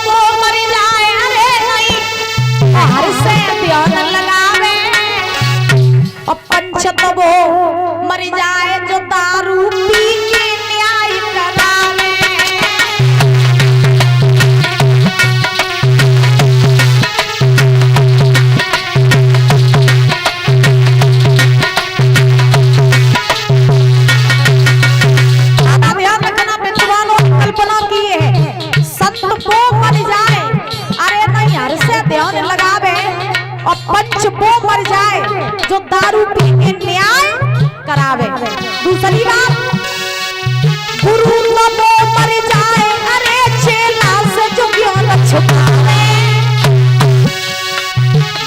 वो मर जाए, अरे नहीं हर से ध्यान लगावे। और पंच तो वो मर जाए जो दारू पी के न्याय करावे। ध्यान रखना विद्वानों कल्पना की है, संत वो मर जाए, अरे नहीं हर से ध्यान लगावे। और पंच वो मर जाए जो दारू पी के न्याय करावे। दूसरी बात, गुरु तो वो मर जाए, अरे चेला से जो ज्ञान छुपावे।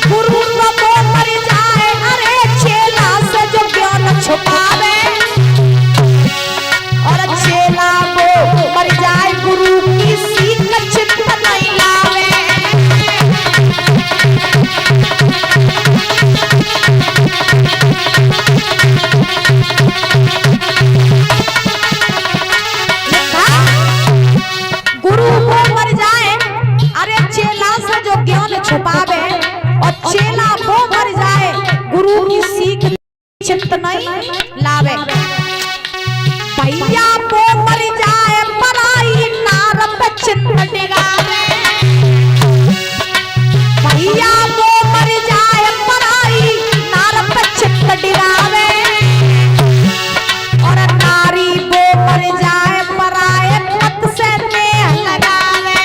गुरु तो वो मर जाए, अरे चेला से जो ज्ञान छुपावे। और चेला वो मर जाए, गुरु की सीख चित्त नहीं लावे। गुरु वो मर जाए, अरे चेला से जो ज्ञान छुपावे। और चेला वो मर जाए, गुरु की सीख चित्त नहीं लावे। भैया वो मर जाए, पराई नार पे चित्त डिगावे। भैया वो मर जाए, पराई नार पे चित्त डिगावे। और नारी वो मर जाए, पराए पत से नेह लगावे।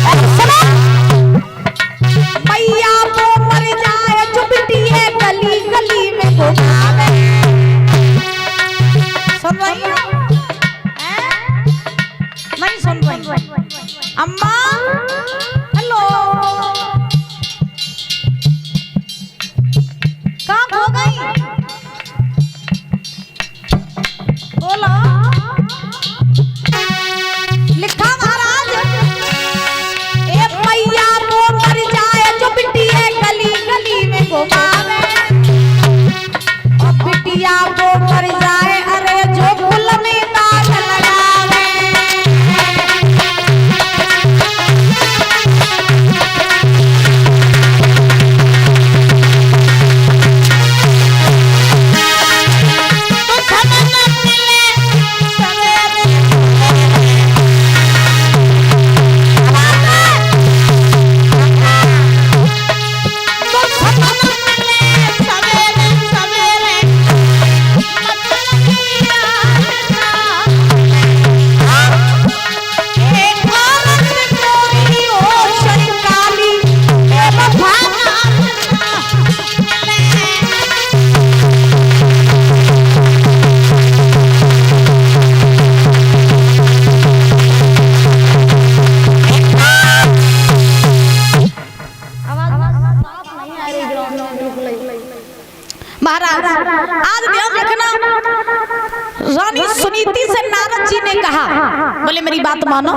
और सुनो, भैया वो मर जाए, जो बिटिया गली गली में घुमावे। सुन रही हो? नहीं सुन रही? अम्मा हेलो, कहाँ खो गई? बोलो। लिखा महाराज, ए भैया वो मर जाए, जो बिटिया गली गली में घुमावे। और बिटिया वो मर जाए, अरे जो फूल में दाग लगावे। महाराज आज ध्यान रखना, रानी सुनीति से नारद जी ने कहा, बोले मेरी बात मानो,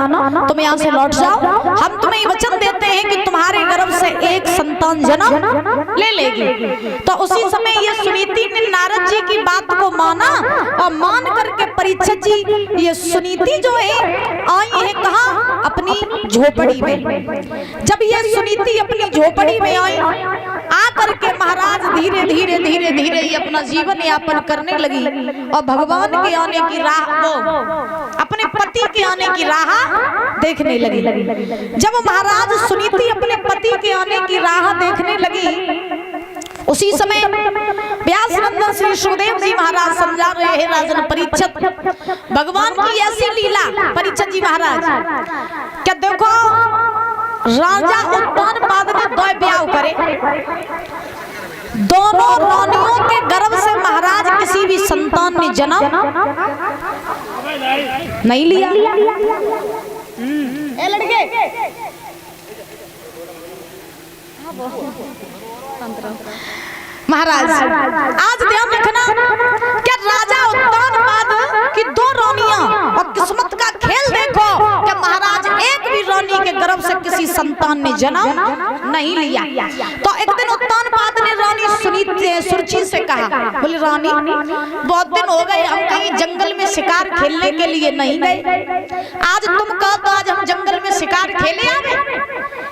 तुम यहाँ से लौट जाओ, हम तुम्हें ये वचन देते हैं कि तुम्हारे गर्भ से एक संतान जन्म ले लेगी। तो उसी समय ये सुनीति ने नारद जी की बात को माना और मान करके परीक्षित जी ये सुनीति जो है आई है कहा, अपनी झोपड़ी में। जब ये सुनीति अपनी झोपड़ी में आई, आ करके महाराज धीरे धीरे धीरे धीरे ही अपना जीवन यापन करने लगी और भगवान के आने की राह, वो अपने पति के आने की राह देखने लगी। जब महाराज सुनीति अपने पति के आने की राह देखने लगी, उसी समय व्यास नंदन श्री सुखदेव जी महाराज समझा रहे हैं राजन परीक्षित, भगवान की ऐसी लीला। परीक्षित जी महाराज क्या देखो, राजा उत्तानपाद ने दो ब्याह करे, दोनों रानियों के गर्भ से महाराज किसी भी संतान ने जन्म नहीं लिया। ए लड़के महाराज आज ध्यान रखना, क्या राजा उत्तानपाद की दो रानियां और किस्मत का खेल देखो, क्या महाराज एक भी रानी के गर्भ से किसी संतान ने जन्म नहीं लिया। तो एक दिन उत्तानपाद ने रानी सुनीति कहा, बोले रानी बहुत दिन हो गए हम कहीं जंगल में शिकार खेलने के लिए नहीं गए, आज तुम कहो तो आज हम जंगल में शिकार खेले आवे।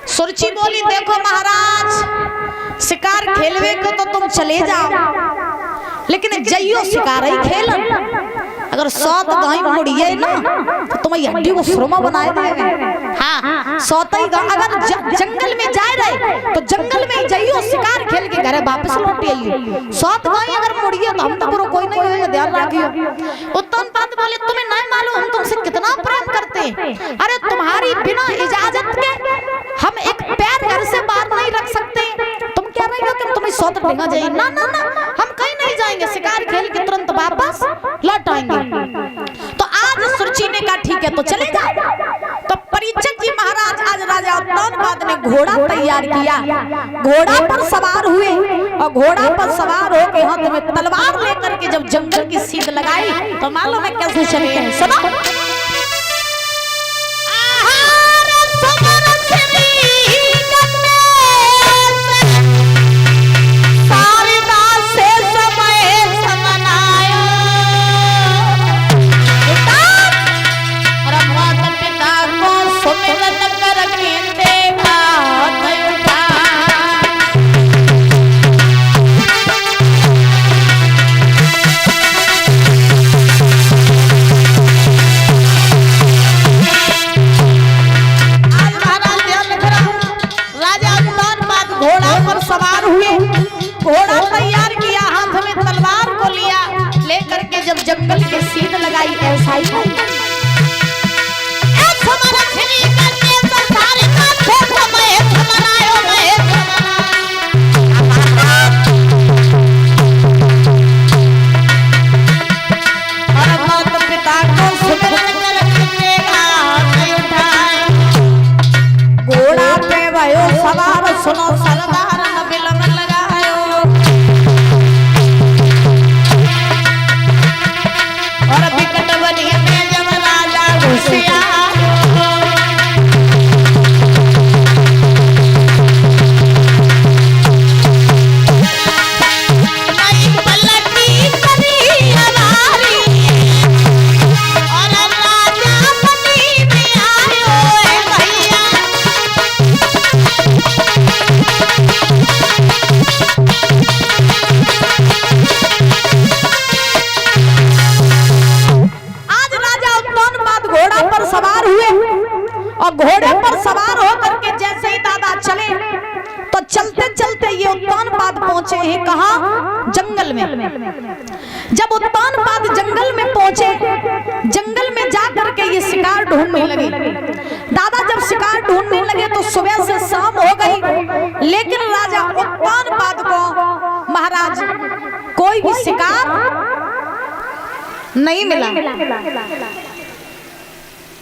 सुरची बोली देखो महाराज शिकार खेलवे को तो तुम चले जाओ, लेकिन जइयो शिकार ही खेलन, अगर 100 गाय मुड़िए ना तो तुम्हें हड्डी को सुरमा बनाए देंगे। हाँ 100 ही अगर जंगल में जाए रहे तो जंगल में जाइयो शिकार खेल के घरे वापस लौट आइयो, 100 गाय अगर मुड़िए तो हम तो पूरा कोई नहीं होगा, ध्यान रखियो। उत्तम बात बोले तुम्हें नहीं मालूम हम तुमसे कितना प्रेम करते हैं, अरे तुम्हारी बिना इजाजत के हम एक पैर घर से बाहर नहीं रख सकते, तुम क्या रहे हो कि तुम्हें 100 ढेंगा जाइए, ना ना ना हम कहीं नहीं जाएंगे, शिकार खेल के तुरंत वापस लौट आएंगे। तो आज सुरची ने कहा ठीक है तो चले जाओ। तो परीक्षित जी महाराज आज राजा उत्तानपाद ने घोड़ा तैयार किया, घोड़ा पर सवार हुए और घोड़ा पर सवार होकर हाथ में तलवार लेकर के जब जंगल की सीध लगाई तो मालूम है कैसे चले हैं, सुनो। घोड़ा तैयार किया, हाथ में तलवार को लिया, लेकर के जब जंगल के सीध लगाई ऐसा ही घोड़ा पे भयो सवार, सुनो सरदार घोड़े पर सवार होकर के जैसे ही दादा चले तो चलते चलते ये उत्तानपाद पहुंचे हैं कहां, जंगल में। जब उत्तानपाद जंगल में पहुंचे, जंगल में जाकर के ये शिकार ढूंढने लगे। दादा जब शिकार ढूंढने लगे तो सुबह से शाम हो गई, लेकिन राजा उत्तानपाद को महाराज कोई भी शिकार नहीं मिला।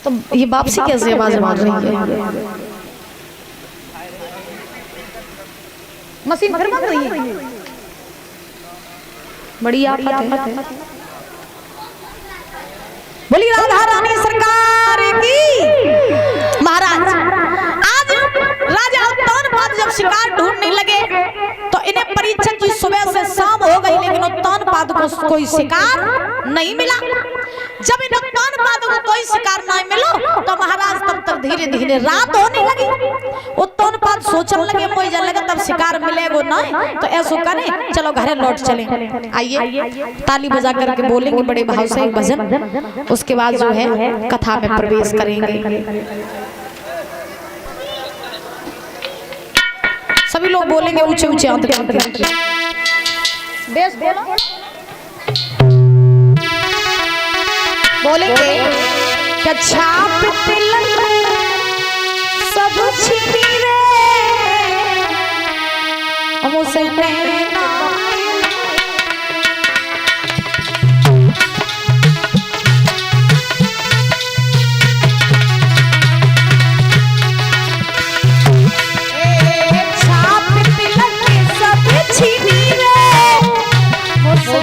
तो ये वापसी कैसे आवाज मार रही है, मशीन फिर बंद हुई है, बड़ी आफत है। बोली राधा रानी सरकार की। महाराज आज राजा उत्तानपाद जब शिकार ढूंढने लगे तो इन्हें परीक्षित जी सुबह से शाम हो गई, लेकिन उत्तानपाद को कोई शिकार नहीं मिला। जब इन उत्तानपाद को कोई शिकार नहीं मिलो तो महाराज तब तक धीरे धीरे रात होने लगी। उत्तानपाद सोचने लगे मुझे जल लगा तब शिकार मिलेगा नहीं तो ऐसा करें चलो घरे लौट चले। आइए ताली बजा करके बोलेंगे बड़े भाव से एक भजन, उसके बाद जो है कथा में प्रवेश करेंगे। सभी लोग बोलेंगे ऊंचे ऊंचे हाथ करके, बेस बोलो, बोलेंगे क्या छाप तिलक सब छिपी रे मुझसे नैना छाप तिलक सब छिपी रे मुझसे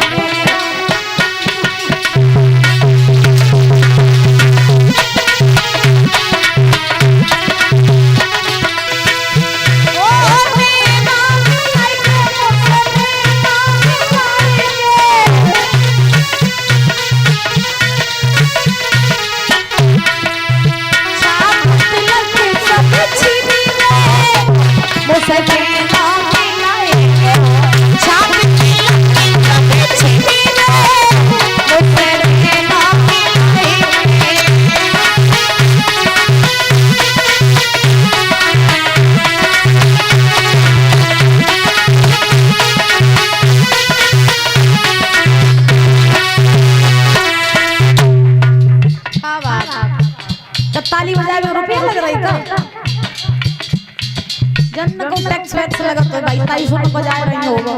जन को टैक्स वैक्स लगा तो भाई 250 बजाय रही होगा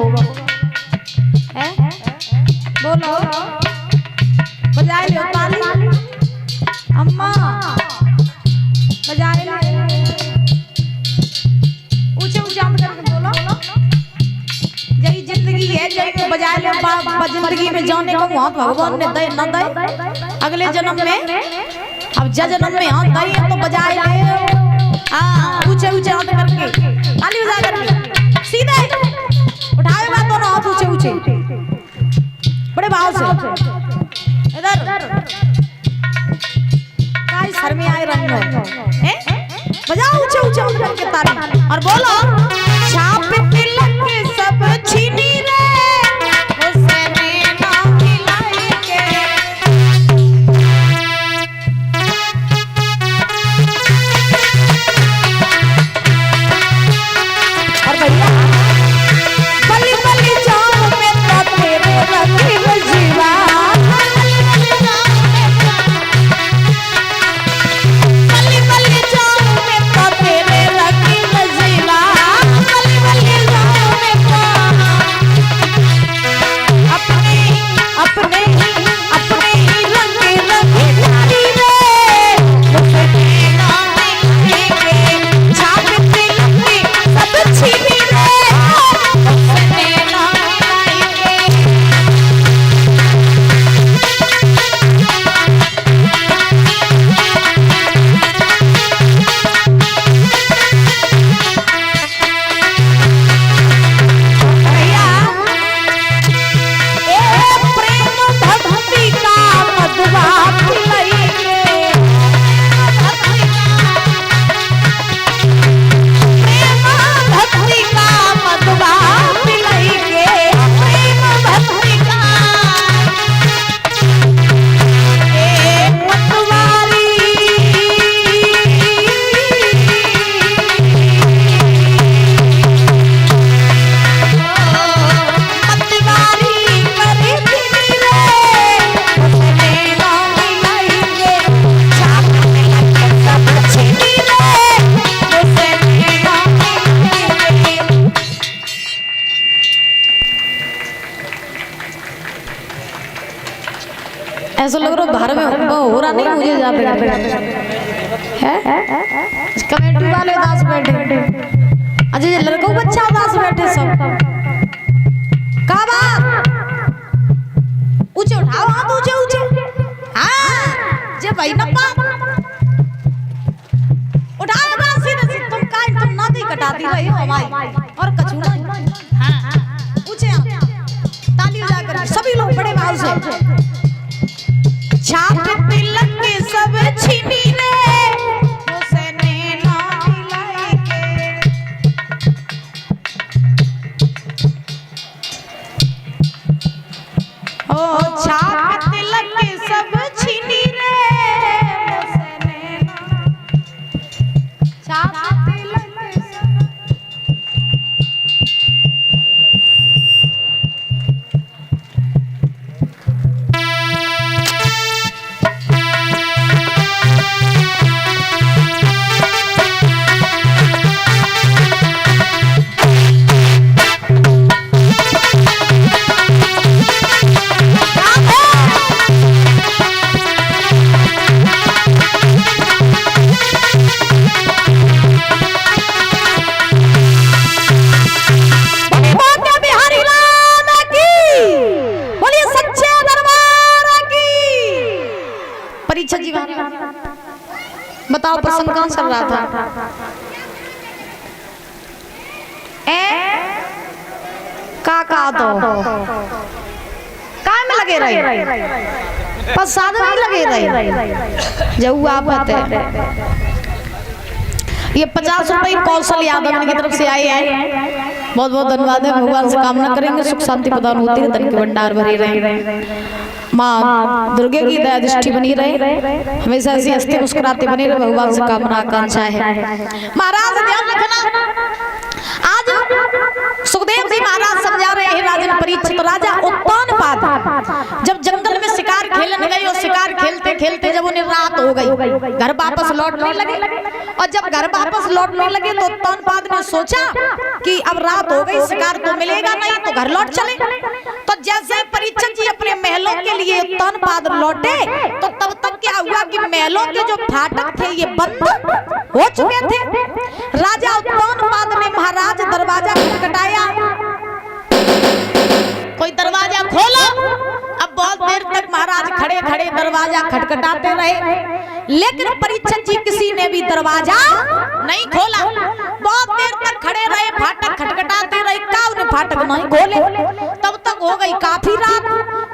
हैं बोलो बजाय लो ताली अम्मा बजाय ले ऊंचे ऊंचे हाथ करके बोलो यही जिंदगी है जब बजाय लो जिंदगी में जाने को वहां भगवान ने दे न दे अगले जन्म में अब जन्म में हाथ दे तो बजाय ले हां ऊंचे ऊंचे हाथ करके ताली बजा करके सीधे उठाए बात दोनों हाथ ऊंचे ऊंचे बड़े भाव से इधर काय सर में आए रंग हैं बजाओ ऊंचे ऊंचे हाथ करके ताली और बोलो छाप तिलक के सब छीनी रे उसने ना खिलाई के और भैया बली बली जाओ में तो तेरे रखी जीवा बली बली जाओ में तो तेरे रखी जीवा बली बली जाओ में तो अपने अपने अपने ही रंगे रंगे तारी रे उसने ना खिलाई छाप तिलक के सब छीनी रे उसने ना खिलाई भैया ए प्रेम भक्ति का मधुआ पिलाई के प्रेम भक्ति का मधुआ पिलाई के प्रेम भक्ति का ए पटवारी पटवारी करे दिनी रे उसने ना मिलाई के छाप तिलक के सब छीनी रे उसने ना मिलाई के ऐसा लग रहा बाहर में हो रहा नहीं मुझे जाते है कमेटी वाले दास बैठे अच्छा ये लड़कों बच्चा दास बैठे सब का बात ऊंचे उठाओ हाथ ऊंचे ऊंचे हाँ जे भाई नप्पा उठाओ बात सीधे से तुम तुम ना दी कटाती रही हो हमारी और कछु नहीं हाँ ऊंचे ताली बजा कर सभी लोग बड़े भाव से छाप तिलक के सब छीनी रे उसने ना खिलाई के ओ छाप तिलक के सब छीनी रे उसने ना छाप तिलक के सब परीक्षा जी बताओ प्रसंग कहाँ चल रहा था का तो काय में लगे रहे प्रसाद में लगे रहे जब आप ये 50 रुपए कौशल यादव की तरफ से आए हैं बहुत बहुत धन्यवाद है भगवान से कामना करेंगे सुख शांति प्रदान होती है धन के भंडार भरे रहे माँ दुर्गे की दया दृष्टि बनी रहे हमेशा ऐसी हंसते मुस्कुराते बने रहे भगवान से कामना आकांक्षा है महाराज ध्यान रखना आज सुखदेव जी महाराज समझा रहे हैं राजन परीक्षित राजा उत्तानपाद जब जंगल में शिकार खेलने गए और शिकार खेलते खेलते जब उन्हें रात हो गई, घर वापस लौटने लगे। और जब घर वापस लौटने लगे तो उत्तानपाद ने सोचा कि अब रात हो गई, शिकार तो मिलेगा नहीं, तो घर लौट चले। तो जैसे परीक्षित जी अपने महलों के लिए उत्तानपाद लौटे तो तब तक क्या हुआ कि महलों के जो फाटक थे ये बंद हो चुके थे। राजा उत्तानपाद ने महाराज दरवाजा खटखटाया, कोई दरवाजा खोला। अब बहुत देर तक महाराज खड़े खड़े दरवाजा खटखटाते रहे, लेकिन परीक्षित जी किसी ने भी दरवाजा नहीं खोला। बहुत देर तक खड़े रहे, फाटक खटखटाते रहे, काउन फाटक नहीं खोले। तब तक हो गई काफी रात।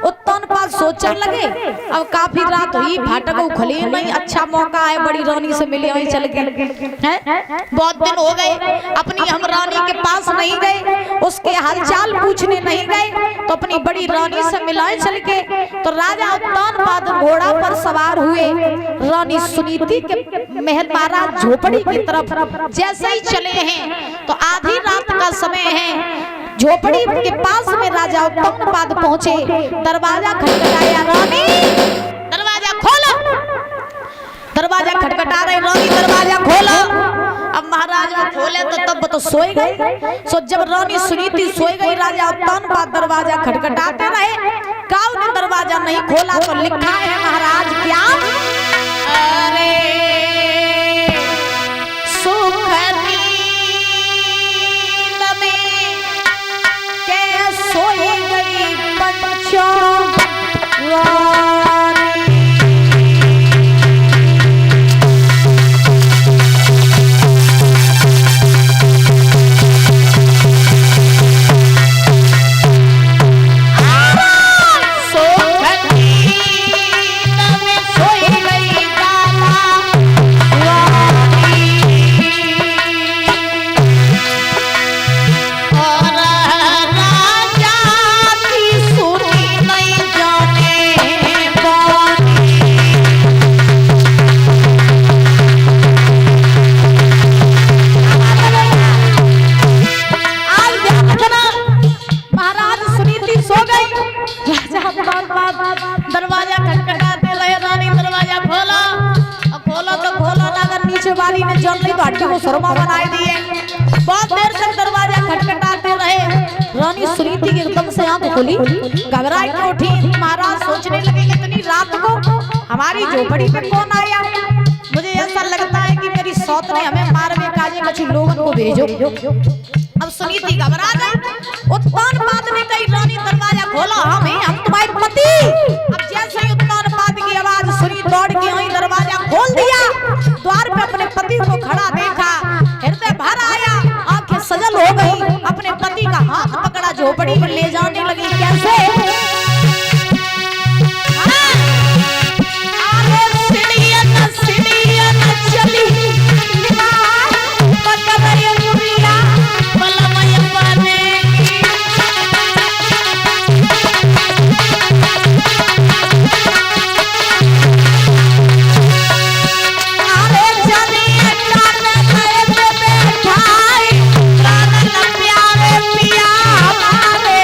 उत्तानपाद सोचने लगे अब काफी रात हुई, फाटक खुले नहीं, अच्छा मौका है, बड़ी रानी से मिले वही चल के हैं। बहुत दिन हो गए, अपनी हम रानी के पास नहीं गए, उसके हालचाल पूछने नहीं गए, तो अपनी बड़ी रानी से मिलाए चल के। तो राजा उत्तानपाद घोड़ा पर सवार हुए, रानी सुनीति के महल महाराज झोपड़ी की तरफ जैसे ही चले हैं तो आधी रात का समय है। झोपड़ी के पास में राजा उत्तानपाद पहुंचे, दरवाजा खटखटाया, रानी दरवाजा खोलो। दरवाजा खटखटा रहे, रानी दरवाजा खोलो। अब महाराज वो खोले तो तब तो सोए गए। सो जब रानी सुनीति सोए गई, राजा उत्तानपाद दरवाजा खटखटाते रहे, काऊ ने दरवाजा नहीं खोला। तो लिखा है महाराज क्या, अरे सुख नींद में के सोए गई पंचों दरवाजा खटखटाते रहे, रानी दरवाजा खोला। अब खोलो तो खोलो ना, अगर नीचे वाली ने जल ली तो हड्डी को सुरमा बनाए दिए। बहुत देर तक दरवाजा खटखटाते रहे, रानी सुनीति की एकदम से आंख खुली, घबराई के उठी। महाराज सोचने लगे इतनी रात को हमारी झोपड़ी पे कौन आया, मुझे ऐसा लगता है कि मेरी सौत ने हमें मारने काजे कुछ लोगों को भेजो। अब सुनीति घबरा गई। उत्तानपाद ने कही, रानी दरवाजा खोलो, हम तुम्हारे पति। अब जैसे ही उत्तानपाद की आवाज सुनी, दौड़ के आई, दरवाजा खोल दिया। द्वार पे अपने पति को खड़ा देखा, हृदय भर आया, आंखें सजल हो गई। अपने पति का हाथ पकड़ा, झोपड़ी में ले जाने लगी। कैसे चली प्यारे पिया हमारे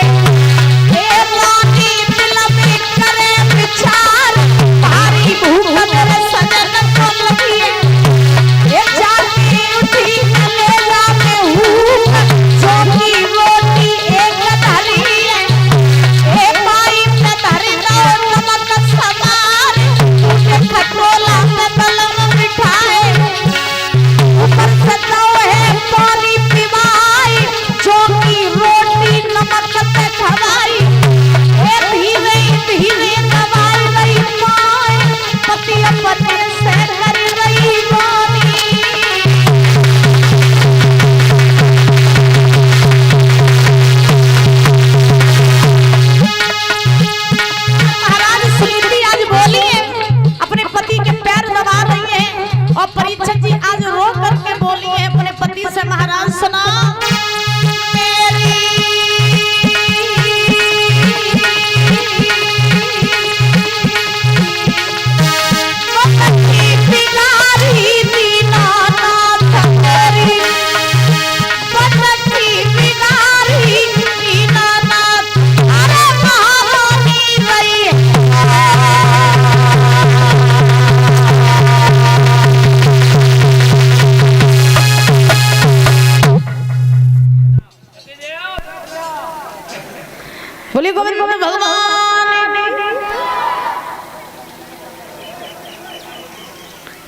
बोले गोविंद भगवान।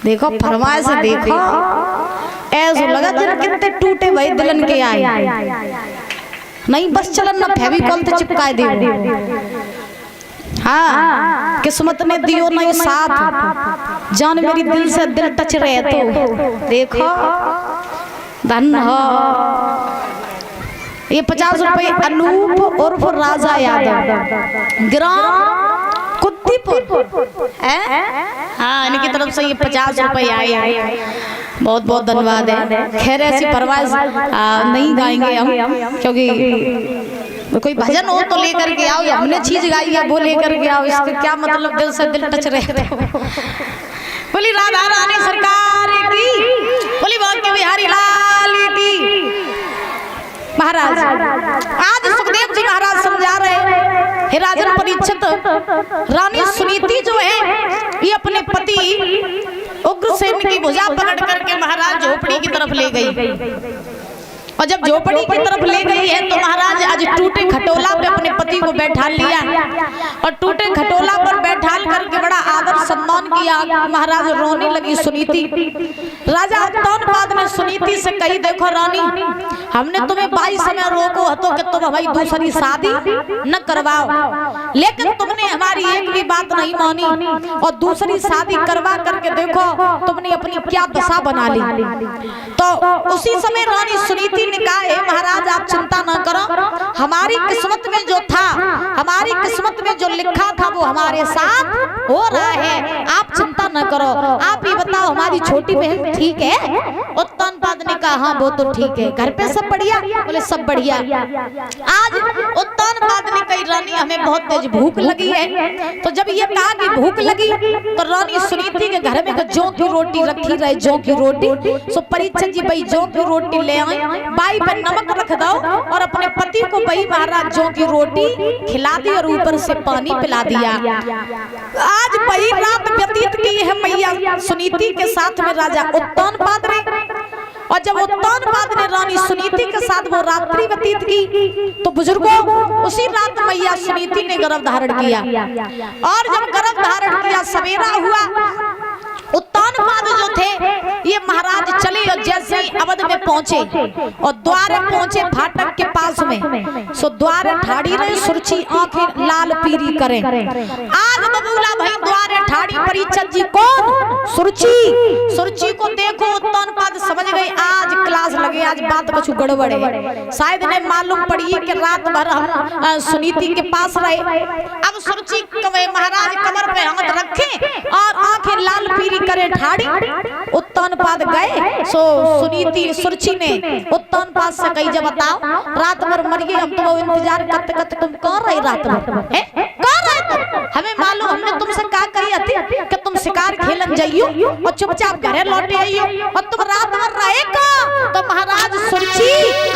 देखो फरमाए से देखो ऐसा लगा जरा कितने टूटे भाई दिलन के आए नहीं बस चलन ना फेविकॉल तो चिपकाए दे। हाँ किस्मत ने दियो नहीं साथ जान मेरी दिल से दिल टच रहे तो देखो धन हो। ये 50 रुपए अनूप उर्फ राजा यादव ग्राम कुत्तीपुर है। हाँ इनकी तरफ से ये 50 रुपए आए बहुत बहुत धन्यवाद है। खैर ऐसी परवाज नहीं गाएंगे हम क्योंकि कोई भजन हो तो लेकर के आओ। हमने चीज गाई है वो लेकर के आओ इसका क्या मतलब दिल से दिल टच रहे। बोली राधा रानी सरकार की बोली बांके बिहारी लाल की। महाराज आज सुखदेव जी महाराज समझा रहे हे राजन परीक्षित रानी सुनीति जो है ये अपने पति उग्रसेन की भुजा पकड़ करके महाराज झोपड़ी की तरफ ले गई। और जब झोपड़ी की तरफ ले गई है तो महाराज आज टूटे खटोला पे अपने पति को बैठा लिया और टूटे खटोला पर बैठाल करके बड़ा आदर सम्मान किया। महाराज रोने लगी सुनीति। राजा उत्तानपाद ने सुनीति से कही देखो रानी हमने तुम्हें 22 समय रोको तो कि तुम भाई दूसरी शादी न करवाओ लेकिन तुमने हमारी एक भी बात नहीं मानी और दूसरी शादी करवा करके देखो तुमने अपनी क्या दशा बना ली। तो उसी समय रानी सुनीति ने कहा है महाराज आप चिंता न करो हमारी किस्मत में जो था हमारी किस्मत में जो लिखा था वो हमारे साथ हो रहा है आप चिंता न करो। आप ये बताओ हमारी छोटी बहन ठीक है। उत्तानपाद ने कहा हाँ वो तो ठीक है। घर पे सब बढ़िया? बोले सब बढ़िया। आज उत्तानपाद ने कही रानी हमें बहुत तेज भूख लगी है। तो जब ये कहा कि भूख लगी तो रानी सुनीति के घर में जौ की रोटी रखी रहे जौ की रोटी। सो परीक्षित जी भाई जौ की रोटी ले आए बाई पर नमक रख दो और अपने पति को भाई महाराज जौ की रोटी खिला दी और ऊपर से पानी पिला दिया। आज भाई रात व्यतीत की है मैया सुनीति के साथ में राजा उत्तानपाद ने। और जब उत्तानपाद ने रानी सुनीति के साथ वो रात्रि व्यतीत की तो बुजुर्गों उसी रात मैया सुनीति ने गर्भ धारण किया। और जब गर्भ धारण किया सवेरा हुआ उत्तानपाद जो थे ये महाराज चले और जैसे ही अवध में पहुंचे और द्वार पहुंचे फाटक के पास में सो द्वार ठाड़ी रहे सुरछी आंखें लाल पीरी करें। आज बबूला भाई द्वार ठाड़ी परीक्षित जी कौन सुरछी को देखो उत्तानपाद समझ गए आज क्लास लगे आज बात कुछ गड़बड़ है। शायद ने मालूम पड़ी कि रात भर हम सुनीति के पास रहे। अब सुरछी महाराज कमर पे हाथ रखे और आंखें लाल पीरी करे ठाड़ी उत्तानपाद गए। सो सुनीति सुरछी ने उत्तानपाद से कही जब बताओ रात भर मरिए हम तो इंतजार करते करते तुम कौन रहे रात भर कौन रहे तुम? हमें मालूम हमने तुमसे कहा कही थी कि तुम शिकार खेलन जाइयो और चुपचाप घरे लौटे आइयो और तुम रात भर रहे का। तो महाराज सुरछी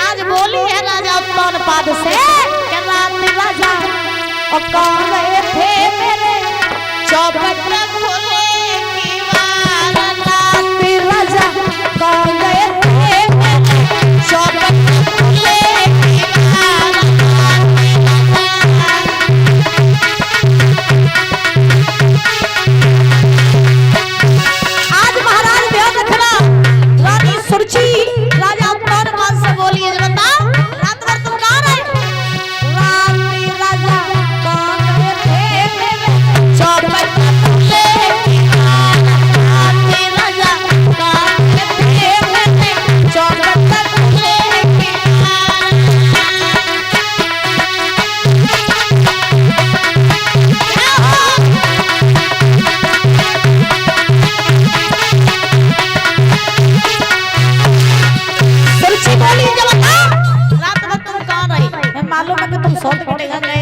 आज बोली है राजा उत्तानपाद से कि राजा और कौन गए थे मेरे चौपट खोले राजा कौन गए थे चौपट खोले। आज महाराज ध्यान रखना रानी सुरछी राजा उत्तानपाद से बोलिए बता रात भर तुम कहाँ रहे? राजा कौन गए थे चौपट खोले मालूम है कि तुम 100 घंटे गए